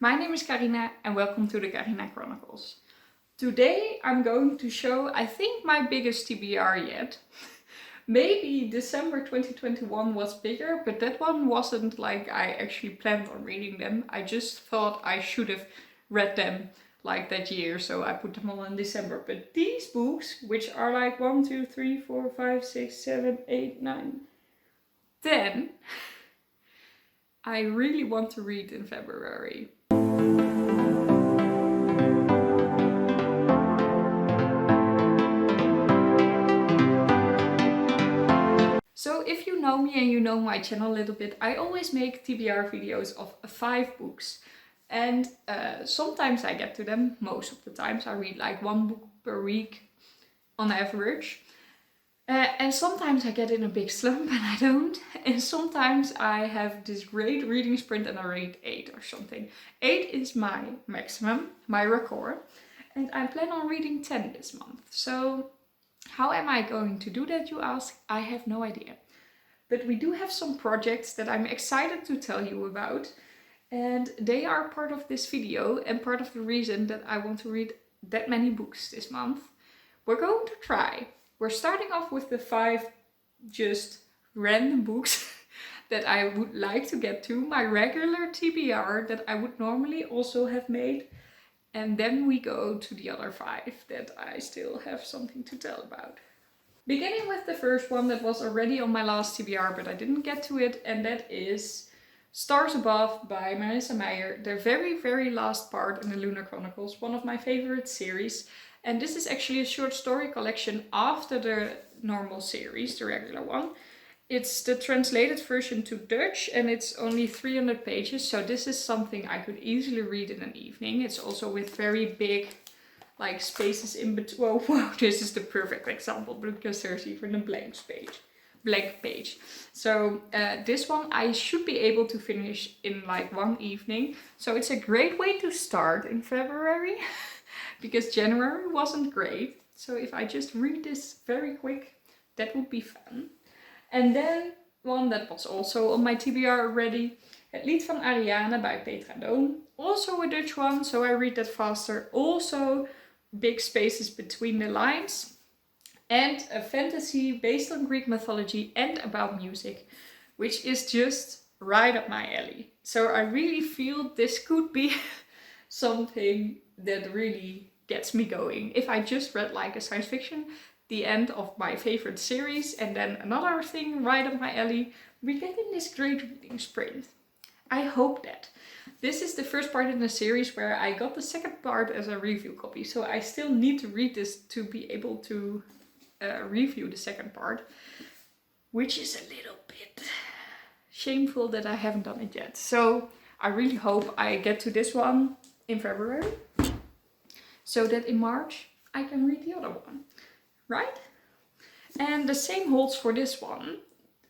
My name is Karina and welcome to the Karina Chronicles. Today I'm going to show, I think, my biggest TBR yet. Maybe December 2021 was bigger, but that one wasn't like I actually planned on reading them. I just thought I should have read them like that year, so I put them all in December. But these books, which are like 1, 2, 3, 4, 5, 6, 7, 8, 9, 10, I really want to read in February. So if you know me and you know my channel a little bit, I always make TBR videos of 5 books. And sometimes I get to them, most of the times I read like 1 book per week on average. And sometimes I get in a big slump and I don't. And sometimes I have this great reading sprint and I read 8 or something. 8 is my maximum, my record. And I plan on reading 10 this month. So how am I going to do that, you ask? I have no idea. But we do have some projects that I'm excited to tell you about. And they are part of this video and part of the reason that I want to read that many books this month. We're going to try. We're starting off with the 5 just random books that I would like to get to. My regular TBR that I would normally also have made. And then we go to the other 5 that I still have something to tell about. Beginning with the first one that was already on my last TBR, but I didn't get to it, and that is Stars Above by Marissa Meyer, the very last part in the Lunar Chronicles, one of my favorite series. And this is actually a short story collection after the normal series, the regular one. It's the translated version to Dutch and it's only 300 pages, so this is something I could easily read in an evening. It's also with very big like spaces in between. Whoa, this is the perfect example because there's even a blank page. So this one I should be able to finish in like 1 evening. So it's a great way to start in February because January wasn't great. So if I just read this very quick, that would be fun. And then one that was also on my TBR already, Het lied van Ariane by Petra. Also a Dutch one, so I read that faster. Also big spaces between the lines. And a fantasy based on Greek mythology and about music, which is just right up my alley. So I really feel this could be something that really gets me going. If I just read like a science fiction, the end of my favorite series, and then another thing right up my alley, we get in this great reading sprint. I hope that. This is the first part in the series where I got the second part as a review copy, so I still need to read this to be able to review the second part, which is a little bit shameful that I haven't done it yet. So I really hope I get to this one in February, so that in March I can read the other one. Right? And the same holds for this one.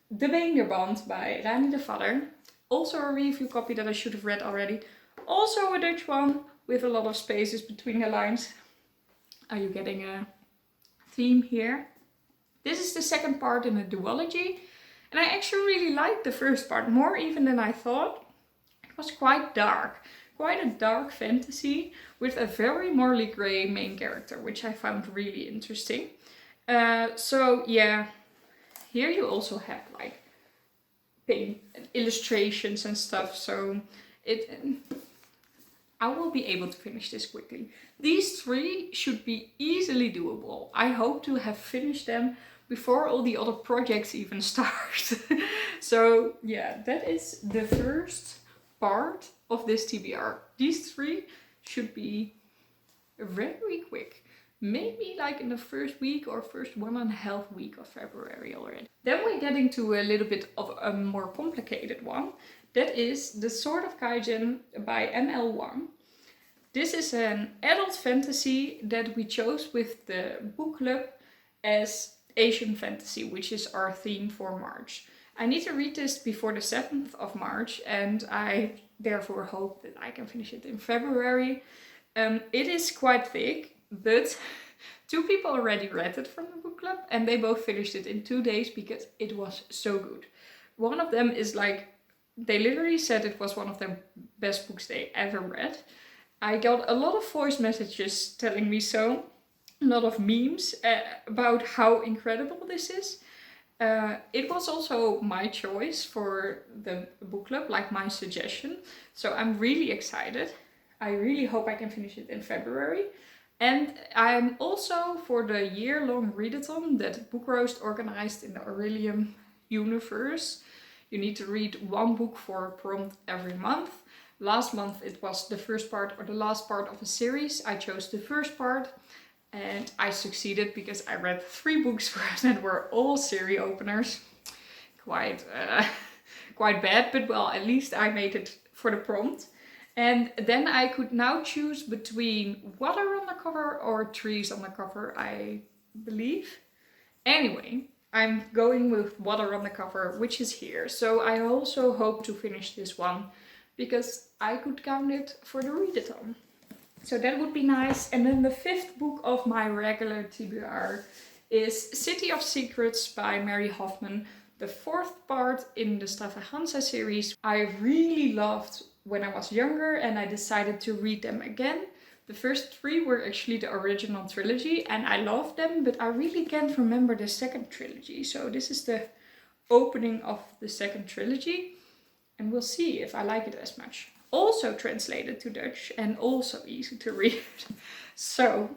The Beenderband by Rani the Vadder. Also a review copy that I should have read already. Also a Dutch one with a lot of spaces between the lines. Are you getting a theme here? This is the second part in a duology. And I actually really liked the first part, more even than I thought. It was quite dark. Quite a dark fantasy with a very morally grey main character, which I found really interesting. So yeah, here you also have like illustrations and stuff, so I will be able to finish this quickly. These 3 should be easily doable. I hope to have finished them before all the other projects even start. So yeah, that is the first part of this TBR. These 3 should be very quick. Maybe like in the first week or first 1.5 week of February already. Then we're getting to a little bit of a more complicated one. That is The Sword of Kaigen by Wang. This is an adult fantasy that we chose with the book club as Asian fantasy, which is our theme for March. I need to read this before the 7th of March and I therefore hope that I can finish it in February. It is quite thick, but 2 people already read it from the book club and they both finished it in 2 days because it was so good. One of them is like they literally said it was one of the best books they ever read. I got a lot of voice messages telling me so, a lot of memes about how incredible this is. It was also my choice for the book club, like my suggestion. So I'm really excited. I really hope I can finish it in February. And I'm also for the year-long readathon that Book Roast organized in the Aurelium universe. You need to read one book for a prompt every month. Last month it was the first part or the last part of a series. I chose the first part and I succeeded because I read 3 books that were all series openers. Quite bad, but well, at least I made it for the prompt. And then I could now choose between Vadder on the cover or Trees on the cover, I believe. Anyway, I'm going with Vadder on the cover, which is here. So I also hope to finish this one because I could count it for the readathon. So that would be nice. And then the 5th book of my regular TBR is City of Secrets by Mary Hofmann. The 4th part in the Stravaganza series I really loved when I was younger and I decided to read them again. The first 3 were actually the original trilogy and I loved them, but I really can't remember the second trilogy. So this is the opening of the second trilogy and we'll see if I like it as much. Also translated to Dutch and also easy to read. So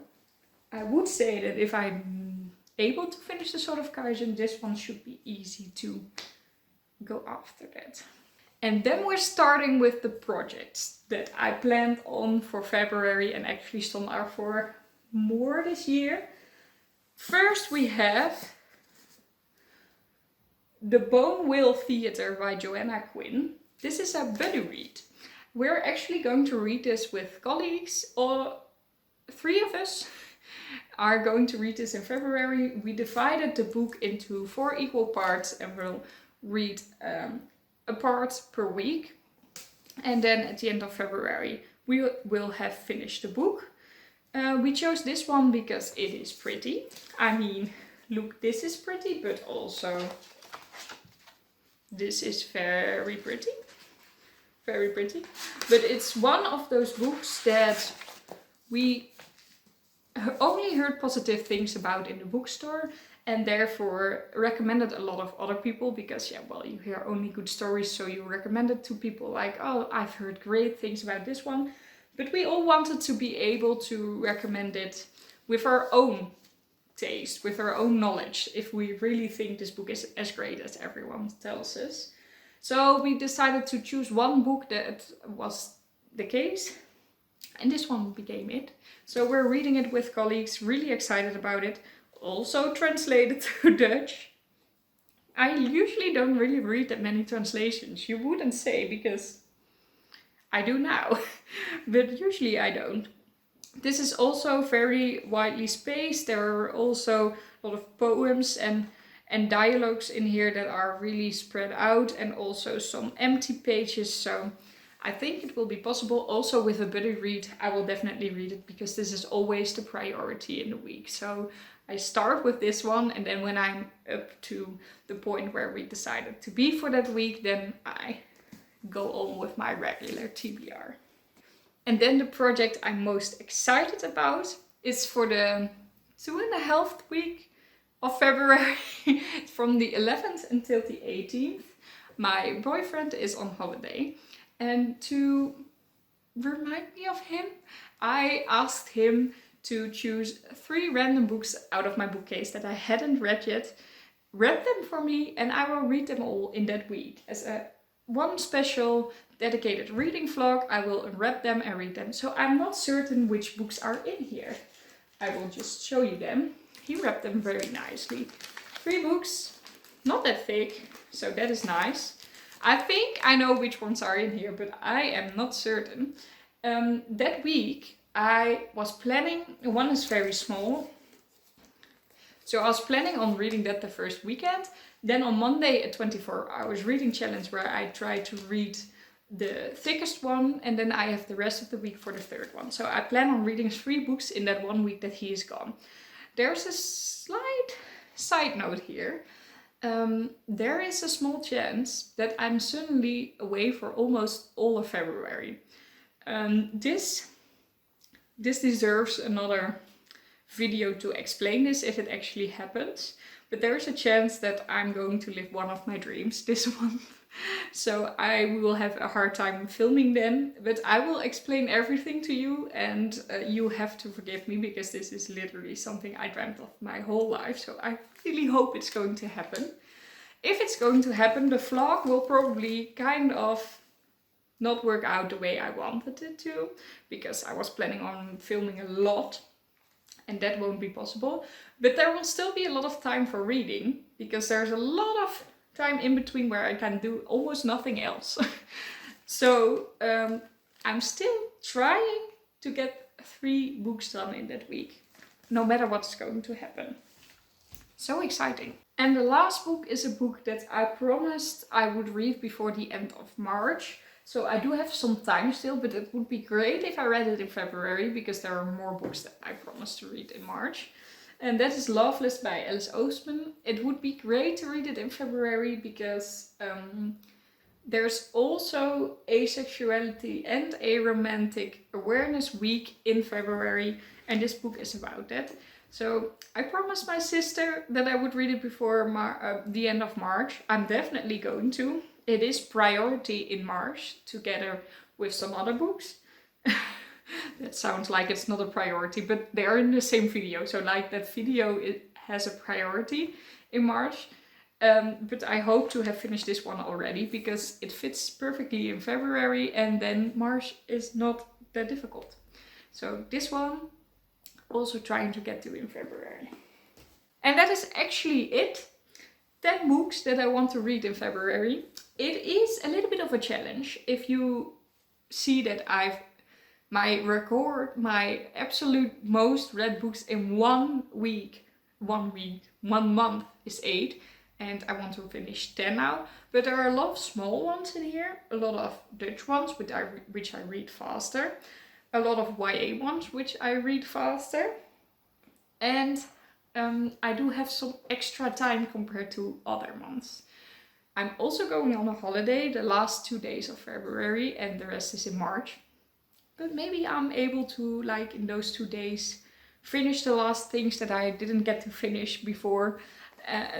I would say that if I'm able to finish the Sword of Kaigen, this one should be easy to go after that. And then we're starting with the projects that I planned on for February and actually still are for more this year. First we have The Bone Whale Theater by Joanna Quinn. This is a buddy read. We're actually going to read this with colleagues. All 3 of us are going to read this in February. We divided the book into 4 equal parts and we'll read a part per week. And then at the end of February we will have finished the book. We chose this one because it is pretty. I mean, look, this is pretty, but also this is very pretty. Very pretty. But it's one of those books that we only heard positive things about in the bookstore and therefore recommended a lot of other people because, yeah, well, you hear only good stories, so you recommend it to people like, oh, I've heard great things about this one. But we all wanted to be able to recommend it with our own taste, with our own knowledge, if we really think this book is as great as everyone tells us. So we decided to choose one book that was the case, and this one became it. So we're reading it with colleagues, really excited about it. Also translated to Dutch. I usually don't really read that many translations. You wouldn't say because I do now, but usually I don't. This is also very widely spaced. There are also a lot of poems and dialogues in here that are really spread out and also some empty pages. So I think it will be possible. Also with a buddy read, I will definitely read it because this is always the priority in the week. So I start with this one and then when I'm up to the point where we decided to be for that week, then I go on with my regular TBR. And then the project I'm most excited about is for the 2.5 week of February, from the 11th until the 18th. My boyfriend is on holiday and to remind me of him, I asked him to choose 3 random books out of my bookcase that I hadn't read yet, read them for me, and I will read them all in that week. As a one special dedicated reading vlog, I will unwrap them and read them. So I'm not certain which books are in here. I will just show you them. He wrapped them very nicely. 3 books, not that thick, so that is nice. I think I know which ones are in here, but I am not certain. That week I was planning, one is very small, so I was planning on reading that the first weekend. Then on Monday a 24 hours reading challenge where I try to read the thickest one, and then I have the rest of the week for the 3rd one. So I plan on reading 3 books in that 1 week that he is gone. There's a slight side note here. there is a small chance that I'm suddenly away for almost all of February. This deserves another video to explain this if it actually happens. But there's a chance that I'm going to live one of my dreams this month. So I will have a hard time filming then, but I will explain everything to you, and you have to forgive me because this is literally something I dreamt of my whole life. So I really hope it's going to happen. If it's going to happen, the vlog will probably kind of not work out the way I wanted it to, because I was planning on filming a lot and that won't be possible. But there will still be a lot of time for reading, because there's a lot of time in between where I can do almost nothing else. So I'm still trying to get 3 books done in that week, no matter what's going to happen. So exciting. And the last book is a book that I promised I would read before the end of March. So I do have some time still, but it would be great if I read it in February, because there are more books that I promised to read in March. And that is Loveless by Oseman. It would be great to read it in February, because there's also Asexuality and Aromantic Awareness Week in February, and this book is about that. So I promised my sister that I would read it before the end of March. I'm definitely going to. It is priority in March, together with some other books. That sounds like it's not a priority, but they are in the same video. So like that video, it has a priority in March. But I hope to have finished this one already, because it fits perfectly in February, and then March is not that difficult. So this one, also trying to get to in February. And that is actually it. 10 books that I want to read in February. It is a little bit of a challenge. If you see that my absolute most read books in 1 month is 8, and I want to finish 10 now. But there are a lot of small ones in here, a lot of Dutch ones which I read faster, a lot of YA ones which I read faster, and I do have some extra time compared to other months. I'm also going on a holiday the last 2 days of February, and the rest is in March. But maybe I'm able to, like, in those 2 days, finish the last things that I didn't get to finish before.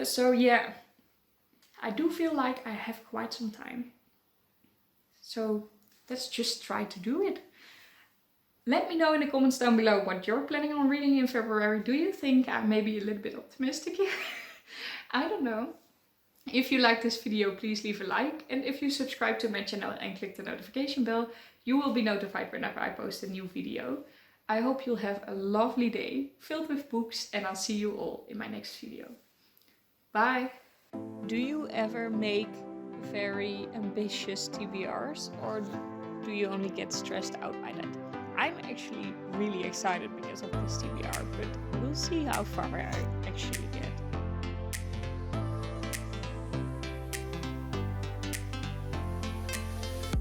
So yeah, I do feel like I have quite some time. So let's just try to do it. Let me know in the comments down below what you're planning on reading in February. Do you think I'm maybe a little bit optimistic here? I don't know. If you like this video, please leave a like. And if you subscribe to my channel and click the notification bell, you will be notified whenever I post a new video. I hope you'll have a lovely day filled with books, and I'll see you all in my next video. Bye! Do you ever make very ambitious TBRs, or do you only get stressed out by that? I'm actually really excited because of this TBR, but we'll see how far